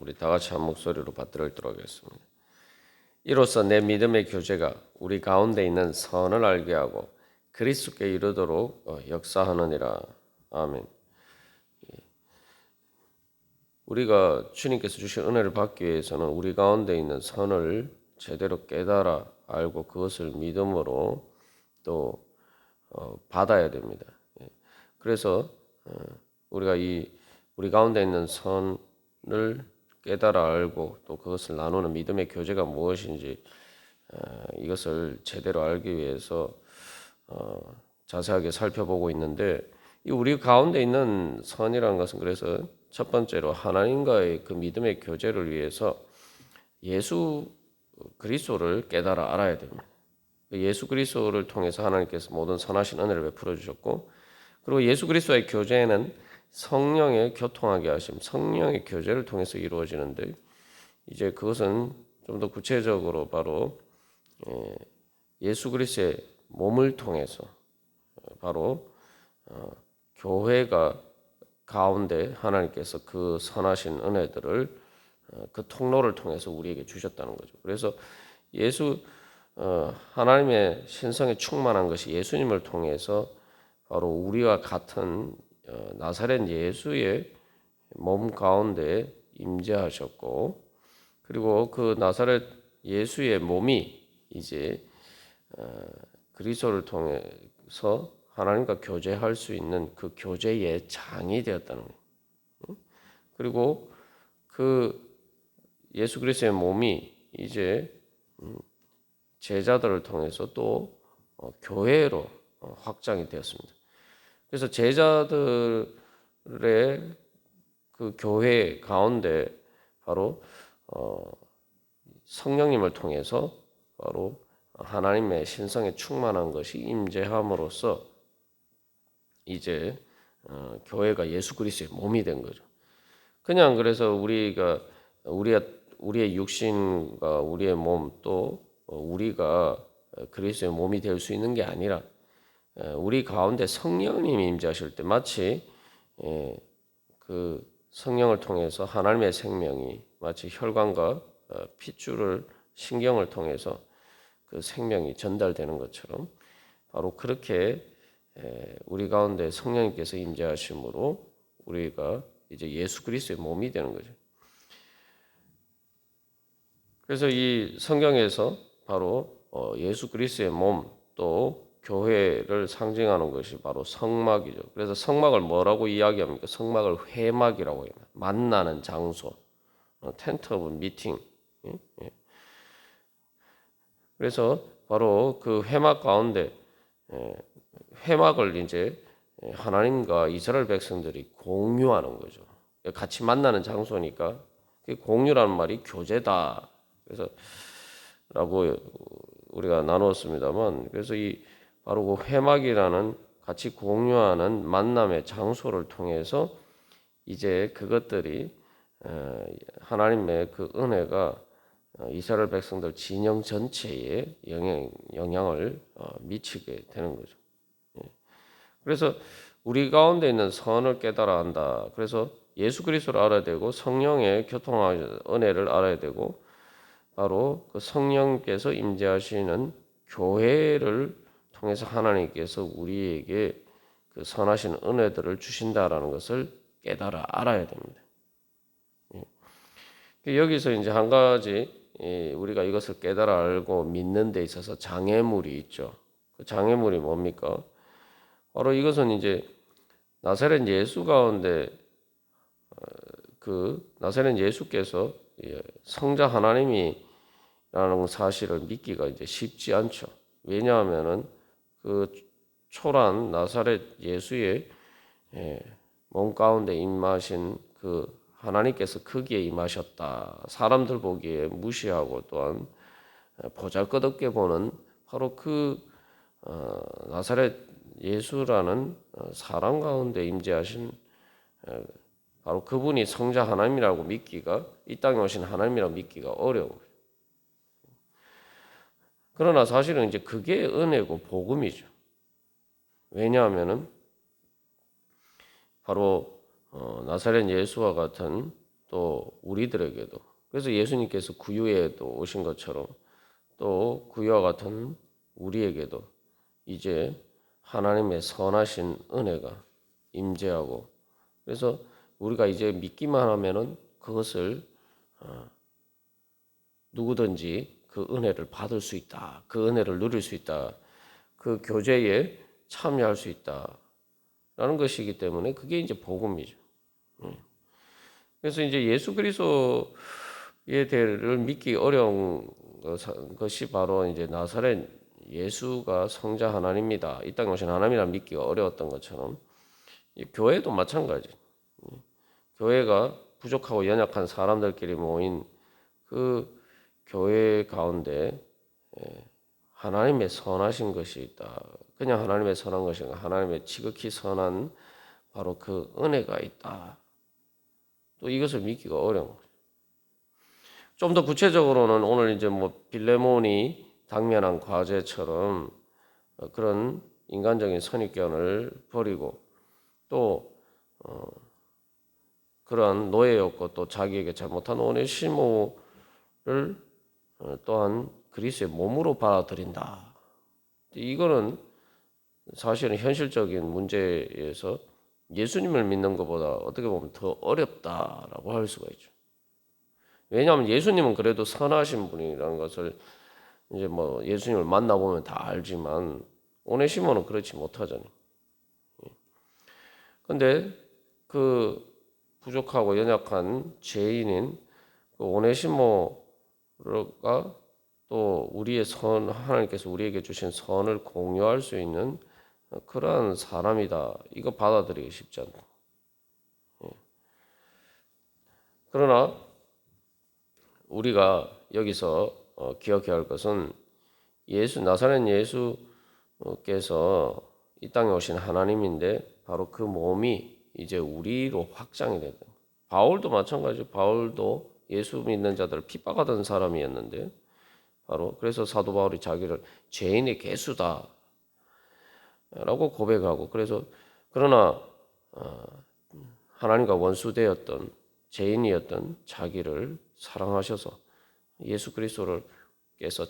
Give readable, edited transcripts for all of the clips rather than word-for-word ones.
우리 다 같이 한 목소리로 받들어 읽도록 하겠습니다. 이로써 내 믿음의 교제가 우리 가운데 있는 선을 알게 하고 그리스도께 이르도록 역사하느니라. 아멘. 우리가 주님께서 주신 은혜를 받기 위해서는 우리 가운데 있는 선을 제대로 깨달아 알고 그것을 믿음으로 또 받아야 됩니다. 그래서 우리가 우리 가운데 있는 선을 깨달아 알고 또 그것을 나누는 믿음의 교제가 무엇인지 이것을 제대로 알기 위해서 자세하게 살펴보고 있는데, 이 우리 가운데 있는 선이라는 것은 그래서 첫 번째로 하나님과의 그 믿음의 교제를 위해서 예수 그리스도를 깨달아 알아야 됩니다. 예수 그리스도를 통해서 하나님께서 모든 선하신 은혜를 베풀어 주셨고, 그리고 예수 그리스도의 교제는 성령의 교통하게 하심, 성령의 교제를 통해서 이루어지는데, 이제 그것은 좀 더 구체적으로 바로 예수 그리스도의 몸을 통해서 바로 교회가 가운데 하나님께서 그 선하신 은혜들을 그 통로를 통해서 우리에게 주셨다는 거죠. 그래서 하나님의 신성에 충만한 것이 예수님을 통해서 바로 우리와 같은 나사렛 예수의 몸 가운데 임재하셨고, 그리고 그 나사렛 예수의 몸이 이제 그리스도를 통해서 하나님과 교제할 수 있는 그 교제의 장이 되었다는 거예요. 그리고 그 예수 그리스도의 몸이 이제 제자들을 통해서 또 교회로 확장이 되었습니다. 그래서 제자들의 그 교회 가운데 바로 성령님을 통해서 바로 하나님의 신성에 충만한 것이 임재함으로써 이제 교회가 예수 그리스도의 몸이 된 거죠. 그냥 그래서 우리의 육신과 우리의 몸 또 우리가 그리스도의 몸이 될 수 있는 게 아니라 우리 가운데 성령님이 임재하실 때 마치 그 성령을 통해서 하나님의 생명이 마치 혈관과 핏줄을 신경을 통해서 그 생명이 전달되는 것처럼 바로 그렇게 우리 가운데 성령님께서 임재하심으로 우리가 이제 예수 그리스도의 몸이 되는 거죠. 그래서 이 성경에서 바로 예수 그리스도의 몸 또 교회를 상징하는 것이 바로 성막이죠. 그래서 성막을 뭐라고 이야기합니까? 성막을 회막이라고 해요. 만나는 장소, 텐트 오브 미팅. 그래서 바로 그 회막 가운데 회막을 이제 하나님과 이스라엘 백성들이 공유하는 거죠. 같이 만나는 장소니까 공유라는 말이 교제다. 그래서 라고 우리가 나누었습니다만, 그래서 이 바로 그 회막이라는 같이 공유하는 만남의 장소를 통해서 이제 그것들이 하나님의 그 은혜가 이스라엘 백성들 진영 전체에 영향을 미치게 되는 거죠. 그래서 우리 가운데 있는 선을 깨달아 한다. 그래서 예수 그리스도를 알아야 되고 성령의 교통하는 은혜를 알아야 되고 바로 그 성령께서 임재하시는 교회를 통해서 하나님께서 우리에게 그 선하신 은혜들을 주신다라는 것을 깨달아 알아야 됩니다. 여기서 이제 한 가지 우리가 이것을 깨달아 알고 믿는 데 있어서 장애물이 있죠. 그 장애물이 뭡니까? 바로 이것은 이제 나사렛 예수 가운데 그 나사렛 예수께서 성자 하나님이라는 사실을 믿기가 이제 쉽지 않죠. 왜냐하면은 그 초란 나사렛 예수의 몸 가운데 임하신 그 하나님께서 거기에 임하셨다. 사람들 보기에 무시하고 또한 보잘것없게 보는 바로 그 나사렛 예수라는 사람 가운데 임재하신 바로 그분이 성자 하나님이라고 믿기가, 이 땅에 오신 하나님이라고 믿기가 어려워요. 그러나 사실은 이제 그게 은혜고 복음이죠. 왜냐하면은 바로 나사렛 예수와 같은 또 우리들에게도, 그래서 예수님께서 구유에도 오신 것처럼 또 구유와 같은 우리에게도 이제 하나님의 선하신 은혜가 임재하고, 그래서 우리가 이제 믿기만 하면은 그것을 누구든지 그 은혜를 받을 수 있다, 그 은혜를 누릴 수 있다, 그 교제에 참여할 수 있다라는 것이기 때문에 그게 이제 복음이죠. 그래서 이제 예수 그리스도에 대해를 믿기 어려운 것이 바로 이제 나사렛 예수가 성자 하나님이다, 이 땅에 오신 하나님이라 믿기가 어려웠던 것처럼 교회도 마찬가지. 교회가 부족하고 연약한 사람들끼리 모인 그 교회 가운데 하나님의 선하신 것이 있다. 그냥 하나님의 선한 것이 아니라 하나님의 지극히 선한 바로 그 은혜가 있다. 또 이것을 믿기가 어려운 거죠. 좀 더 구체적으로는 오늘 이제 뭐 빌레몬이 당면한 과제처럼 그런 인간적인 선입견을 버리고 또 그러한 노예였고 또 자기에게 잘못한 오네시모를 또한 그리스도의 몸으로 받아들인다. 이거는 사실은 현실적인 문제에서 예수님을 믿는 것보다 어떻게 보면 더 어렵다라고 할 수가 있죠. 왜냐하면 예수님은 그래도 선하신 분이라는 것을 이제 뭐 예수님을 만나보면 다 알지만 오네시모는 그렇지 못하잖아요. 그런데 그 부족하고 연약한 죄인인 그 오네시모가 또 우리의 하나님께서 우리에게 주신 선을 공유할 수 있는 그러한 사람이다. 이거 받아들이기 쉽지 않다. 그러나 우리가 여기서 기억해야 할 것은 나사렛 예수께서 이 땅에 오신 하나님인데 바로 그 몸이 이제 우리로 확장이 되는. 바울도 마찬가지죠. 바울도 예수 믿는 자들을 핍박하던 사람이었는데 바로 그래서 사도 바울이 자기를 죄인의 개수다라고 고백하고, 그래서 그러나 하나님과 원수되었던 죄인이었던 자기를 사랑하셔서 예수 그리스도께서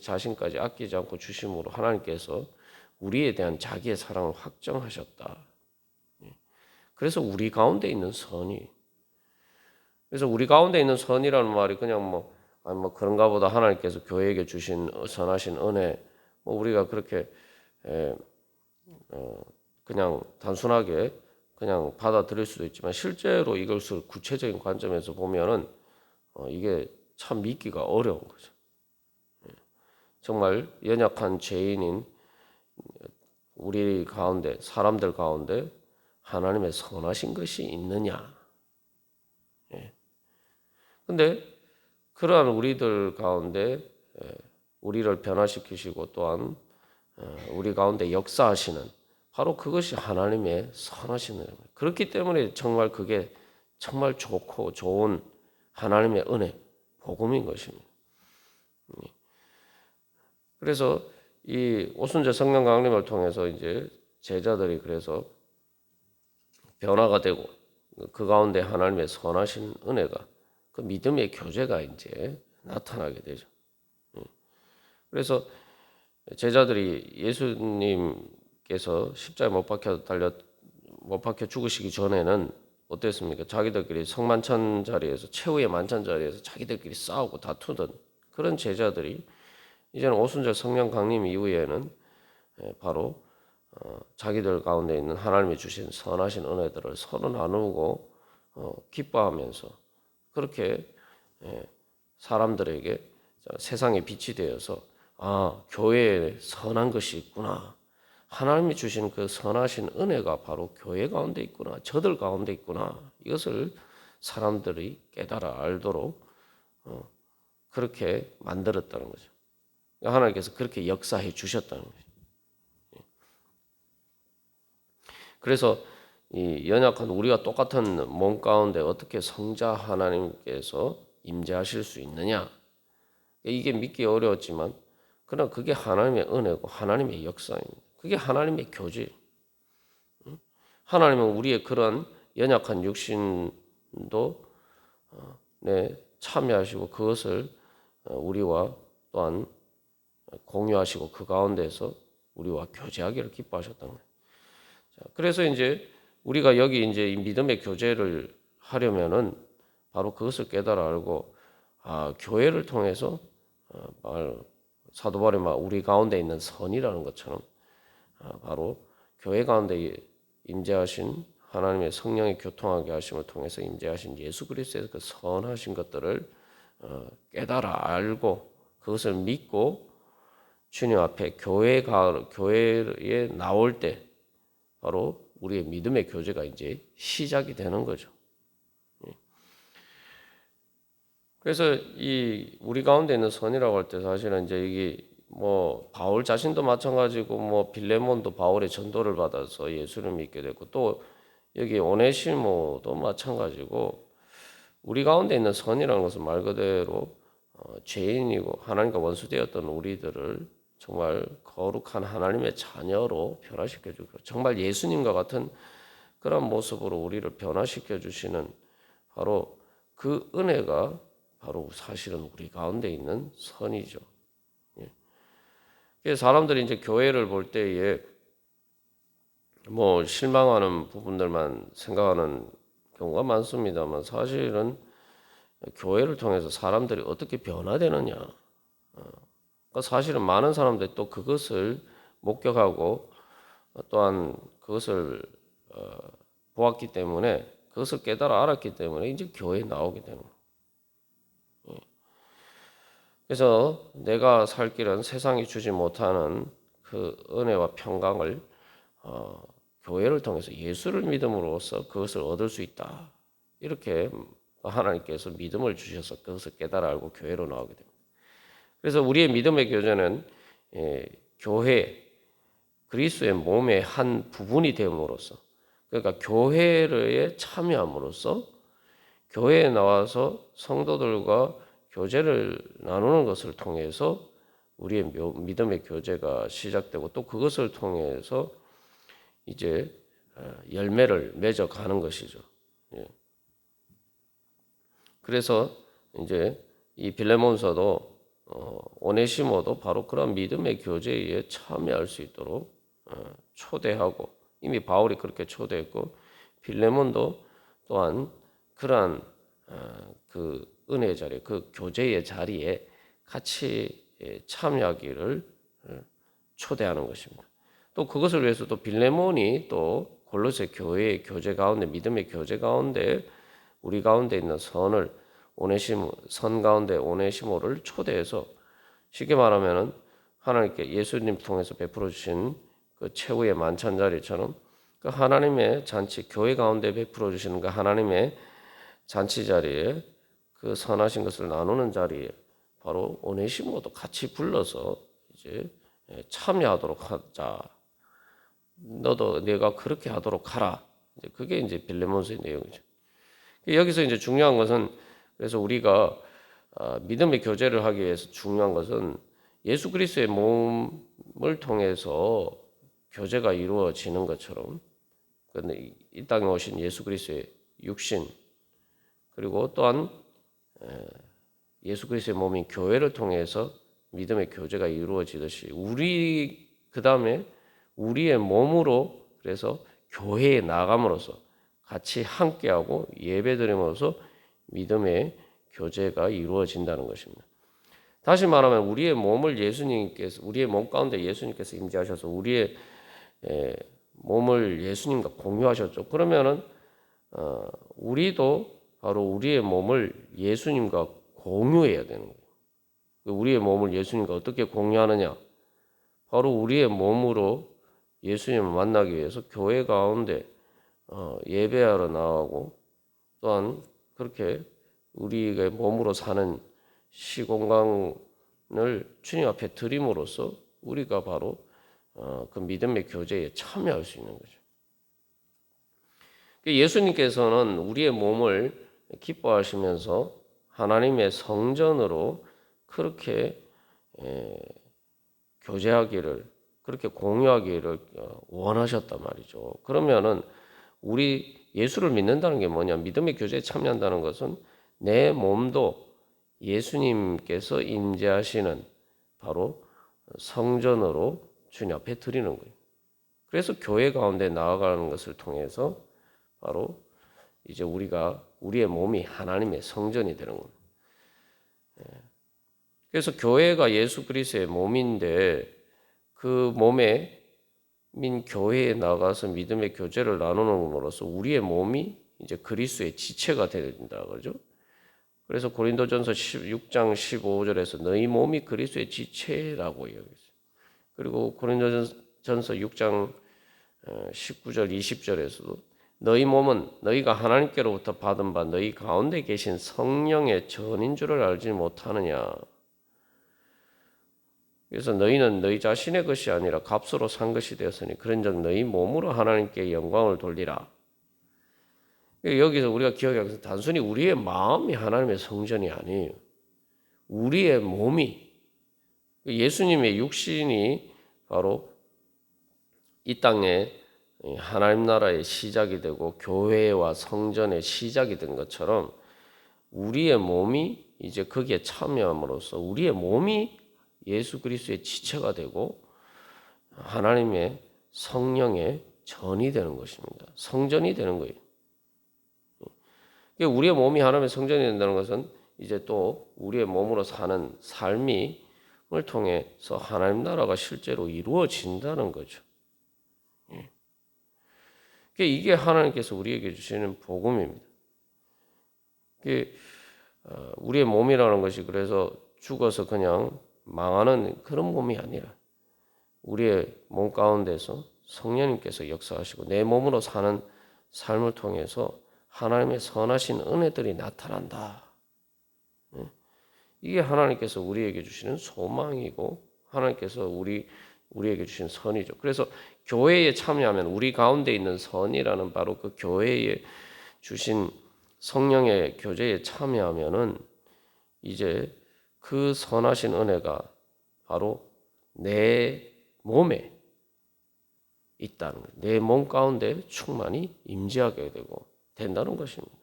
자신까지 아끼지 않고 주심으로 하나님께서 우리에 대한 자기의 사랑을 확정하셨다. 그래서 우리 가운데 있는 선이, 그래서 우리 가운데 있는 선이라는 말이 그냥 뭐 그런가 보다, 하나님께서 교회에게 주신 선하신 은혜, 뭐 우리가 그렇게 그냥 단순하게 그냥 받아들일 수도 있지만 실제로 이것을 구체적인 관점에서 보면은 이게 참 믿기가 어려운 거죠. 정말 연약한 죄인인 우리 가운데, 사람들 가운데 하나님의 선하신 것이 있느냐? 근데 그러한 우리들 가운데 우리를 변화시키시고 또한 우리 가운데 역사하시는 바로 그것이 하나님의 선하신 은혜. 그렇기 때문에 정말 그게 정말 좋고 좋은 하나님의 은혜, 복음인 것입니다. 그래서 이 오순절 성령 강림을 통해서 이제 제자들이 그래서 변화가 되고 그 가운데 하나님의 선하신 은혜가, 그 믿음의 교제가 이제 나타나게 되죠. 그래서 제자들이 예수님께서 십자가에 못 박혀 죽으시기 전에는 어땠습니까? 자기들끼리 성만찬 자리에서, 최후의 만찬 자리에서 자기들끼리 싸우고 다투던 그런 제자들이 이제는 오순절 성령 강림 이후에는 바로 자기들 가운데 있는 하나님이 주신 선하신 은혜들을 서로 나누고 기뻐하면서 그렇게 사람들에게 세상의 빛이 되어서 교회에 선한 것이 있구나, 하나님이 주신 그 선하신 은혜가 바로 교회 가운데 있구나, 저들 가운데 있구나, 이것을 사람들이 깨달아 알도록 그렇게 만들었다는 거죠. 하나님께서 그렇게 역사해 주셨다는 거죠. 그래서 이 연약한 우리가 똑같은 몸 가운데 어떻게 성자 하나님께서 임재하실 수 있느냐? 이게 믿기 어려웠지만 그러나 그게 하나님의 은혜고 하나님의 역사입니다. 그게 하나님의 교제. 하나님은 우리의 그런 연약한 육신도 참여하시고 그것을 우리와 또한 공유하시고 그 가운데서 우리와 교제하기를 기뻐하셨던 거예요. 자, 그래서 이제 우리가 여기 이제 이 믿음의 교제를 하려면은 바로 그것을 깨달아 알고 교회를 통해서 사도 바울이 우리 가운데 있는 선이라는 것처럼 바로 교회 가운데 임재하신 하나님의 성령의 교통하게 하심을 통해서 임재하신 예수 그리스도의 그 선하신 것들을 깨달아 알고 그것을 믿고 주님 앞에 교회에 나올 때 바로 우리의 믿음의 교제가 이제 시작이 되는 거죠. 그래서 이 우리 가운데 있는 선이라고 할 때 사실은 이제 이게 뭐 바울 자신도 마찬가지고 뭐 빌레몬도 바울의 전도를 받아서 예수를 믿게 됐고 또 여기 오네시모도 마찬가지고 우리 가운데 있는 선이라는 것은 말 그대로 죄인이고 하나님과 원수되었던 우리들을 정말 거룩한 하나님의 자녀로 변화시켜주고 정말 예수님과 같은 그런 모습으로 우리를 변화시켜 주시는 바로 그 은혜가 바로 사실은 우리 가운데 있는 선이죠. 사람들이 이제 교회를 볼 때에 뭐 실망하는 부분들만 생각하는 경우가 많습니다만 사실은 교회를 통해서 사람들이 어떻게 변화되느냐. 그러니까 사실은 많은 사람들이 또 그것을 목격하고 또한 그것을 보았기 때문에 그것을 깨달아 알았기 때문에 이제 교회에 나오게 되는 거예요. 그래서 내가 살 길은 세상이 주지 못하는 그 은혜와 평강을 교회를 통해서 예수를 믿음으로써 그것을 얻을 수 있다. 이렇게 하나님께서 믿음을 주셔서 그것을 깨달아 알고 교회로 나오게 됩니다. 그래서 우리의 믿음의 교제는 교회, 그리스도의 몸의 한 부분이 됨으로써 그러니까 교회에 참여함으로써 교회에 나와서 성도들과 교제를 나누는 것을 통해서 우리의 믿음의 교제가 시작되고 또 그것을 통해서 이제 열매를 맺어가는 것이죠. 그래서 이제 이 빌레몬서도 오네시모도 바로 그런 믿음의 교제에 참여할 수 있도록 초대하고 이미 바울이 그렇게 초대했고 빌레몬도 또한 그러한 그 은혜의 자리에 그 교제의 자리에 같이 참여하기를 초대하는 것입니다. 또 그것을 위해서 또 빌레몬이 또 골로새 교회의 교제 가운데 믿음의 교제 가운데 우리 가운데 있는 선을 선 가운데 오네시모를 초대해서 쉽게 말하면은 하나님께 예수님 통해서 베풀어 주신 그 최후의 만찬 자리처럼 그 하나님의 잔치 교회 가운데 베풀어 주시는 그 하나님의 잔치 자리에 그 선하신 것을 나누는 자리에 바로 오네시모도 같이 불러서 이제 참여하도록 하자. 너도 내가 그렇게 하도록 하라. 이제 그게 이제 빌레몬서의 내용이죠. 여기서 이제 중요한 것은 그래서 우리가 믿음의 교제를 하기 위해서 중요한 것은 예수 그리스도의 몸을 통해서 교제가 이루어지는 것처럼 이 땅에 오신 예수 그리스도의 육신 그리고 또한 예수 그리스도의 몸인 교회를 통해서 믿음의 교제가 이루어지듯이 그 다음에 우리의 몸으로 그래서 교회에 나감으로써 같이 함께하고 예배드림으로써 믿음의 교제가 이루어진다는 것입니다. 다시 말하면 우리의 몸 가운데 예수님께서 임재하셔서 우리의 몸을 예수님과 공유하셨죠. 그러면은 우리도 바로 우리의 몸을 예수님과 공유해야 되는 거예요. 우리의 몸을 예수님과 어떻게 공유하느냐? 바로 우리의 몸으로 예수님을 만나기 위해서 교회 가운데 예배하러 나가고 또한 그렇게 우리의 몸으로 사는 시공간을 주님 앞에 드림으로써 우리가 바로 그 믿음의 교제에 참여할 수 있는 거죠. 예수님께서는 우리의 몸을 기뻐하시면서 하나님의 성전으로 그렇게 교제하기를 그렇게 공유하기를 원하셨단 말이죠. 그러면은 우리 예수를 믿는다는 게 뭐냐? 믿음의 교제에 참여한다는 것은 내 몸도 예수님께서 임재하시는 바로 성전으로 주님 앞에 드리는 거예요. 그래서 교회 가운데 나아가는 것을 통해서 바로 이제 우리의 몸이 하나님의 성전이 되는 겁니다. 그래서 교회가 예수 그리스도의 몸인데 그 몸에 민 교회에 나가서 믿음의 교제를 나누는으로써 우리의 몸이 이제 그리스도의 지체가 된다 그러죠. 그래서 고린도전서 6장 15절에서 너희 몸이 그리스도의 지체라고 얘기했어요. 그리고 고린도전서 6장 19절 20절에서도 너희 몸은 너희가 하나님께로부터 받은 바 너희 가운데 계신 성령의 전인 줄을 알지 못하느냐. 그래서 너희는 너희 자신의 것이 아니라 값으로 산 것이 되었으니 그런즉 너희 몸으로 하나님께 영광을 돌리라. 여기서 우리가 기억해야 해서 단순히 우리의 마음이 하나님의 성전이 아니에요. 우리의 몸이 예수님의 육신이 바로 이 땅에 하나님 나라의 시작이 되고 교회와 성전의 시작이 된 것처럼 우리의 몸이 이제 거기에 참여함으로써 우리의 몸이 예수 그리스도의 지체가 되고 하나님의 성령의 전이 되는 것입니다. 성전이 되는 거예요. 우리의 몸이 하나님의 성전이 된다는 것은 이제 또 우리의 몸으로 사는 삶을 통해서 하나님 나라가 실제로 이루어진다는 거죠. 이게 하나님께서 우리에게 주시는 복음입니다. 우리의 몸이라는 것이 그래서 죽어서 그냥 망하는 그런 몸이 아니라 우리의 몸 가운데서 성령님께서 역사하시고 내 몸으로 사는 삶을 통해서 하나님의 선하신 은혜들이 나타난다. 이게 하나님께서 우리에게 주시는 소망이고 하나님께서 우리에게 주신 선이죠. 그래서 교회에 참여하면 우리 가운데 있는 선이라는 바로 그 교회에 주신 성령의 교제에 참여하면은 이제 그 선하신 은혜가 바로 내 몸에 있다는 거예요. 내 몸 가운데 충만히 임재하게 되고 된다는 것입니다.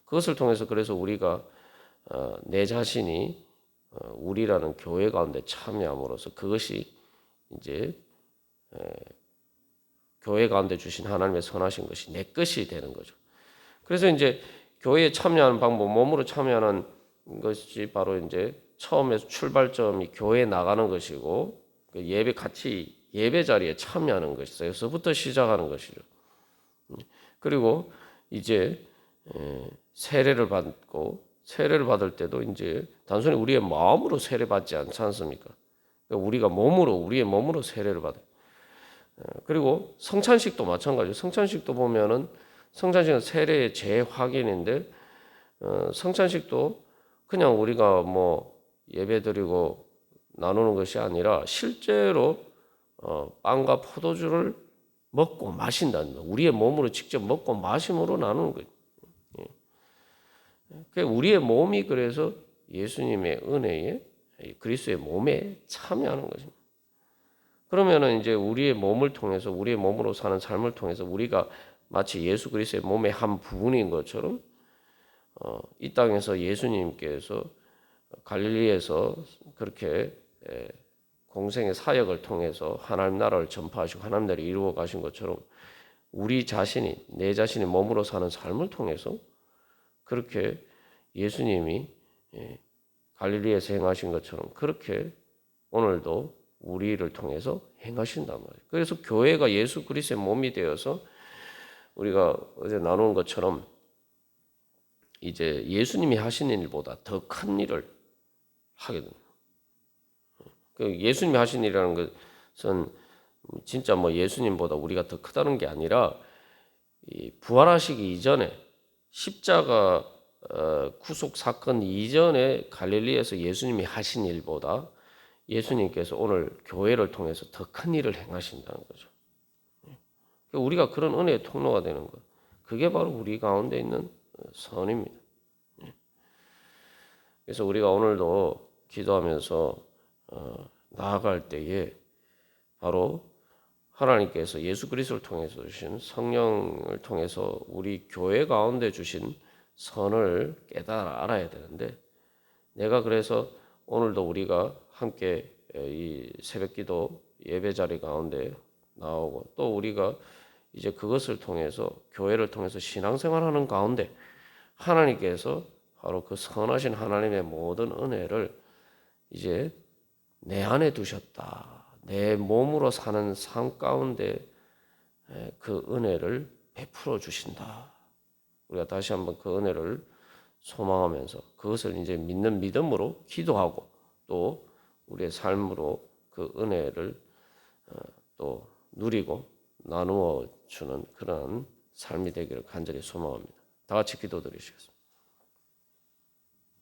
그것을 통해서 그래서 우리가 내 자신이 우리라는 교회 가운데 참여함으로써 그것이 이제 교회 가운데 주신 하나님의 선하신 것이 내 것이 되는 거죠. 그래서 이제 교회에 참여하는 방법, 몸으로 참여하는 것이 바로 이제 처음에서 출발점이 교회에 나가는 것이고 예배 같이 예배 자리에 참여하는 것이죠. 여기서부터 시작하는 것이죠. 그리고 이제 세례를 받고 세례를 받을 때도 이제 단순히 우리의 마음으로 세례 받지 않지 않습니까? 우리가 우리의 몸으로 세례를 받아요. 그리고 성찬식도 마찬가지예요. 성찬식도 보면은 성찬식은 세례의 재확인인데 성찬식도 그냥 우리가 뭐 예배드리고 나누는 것이 아니라 실제로 빵과 포도주를 먹고 마신다는 거. 우리의 몸으로 직접 먹고 마심으로 나누는 거예요. 우리의 몸이 그래서 예수님의 은혜에 그리스도의 몸에 참여하는 것입니다. 그러면은 이제 우리의 몸을 통해서 우리의 몸으로 사는 삶을 통해서 우리가 마치 예수 그리스도의 몸의 한 부분인 것처럼 이 땅에서 예수님께서 갈릴리에서 그렇게 공생의 사역을 통해서 하나님 나라를 전파하시고 하나님 나라를 이루어 가신 것처럼 우리 자신이 내 자신이 몸으로 사는 삶을 통해서 그렇게 예수님이 갈릴리에서 행하신 것처럼 그렇게 오늘도 우리를 통해서 행하신단 말이에요. 그래서 교회가 예수 그리스도의 몸이 되어서 우리가 어제 나눈 것처럼 이제 예수님이 하신 일보다 더 큰 일을 하게 됩니다. 예수님이 하신 일이라는 것은 진짜 뭐 예수님보다 우리가 더 크다는 게 아니라 부활하시기 이전에 십자가 구속 사건 이전에 갈릴리에서 예수님이 하신 일보다 예수님께서 오늘 교회를 통해서 더 큰 일을 행하신다는 거죠. 우리가 그런 은혜의 통로가 되는 것. 그게 바로 우리 가운데 있는 선입니다. 그래서 우리가 오늘도 기도하면서 나아갈 때에 바로 하나님께서 예수 그리스도를 통해서 주신 성령을 통해서 우리 교회 가운데 주신 선을 깨달아 알아야 되는데 내가 그래서 오늘도 우리가 함께 이 새벽기도 예배 자리 가운데 나오고 또 우리가 이제 그것을 통해서 교회를 통해서 신앙생활하는 가운데 하나님께서 바로 그 선하신 하나님의 모든 은혜를 이제 내 안에 두셨다. 내 몸으로 사는 삶 가운데 그 은혜를 베풀어 주신다. 우리가 다시 한번 그 은혜를 소망하면서 그것을 이제 믿는 믿음으로 기도하고 또 우리의 삶으로 그 은혜를 또 누리고 나누어 주는 그런 삶이 되기를 간절히 소망합니다. 다 같이 기도드리시겠습니다.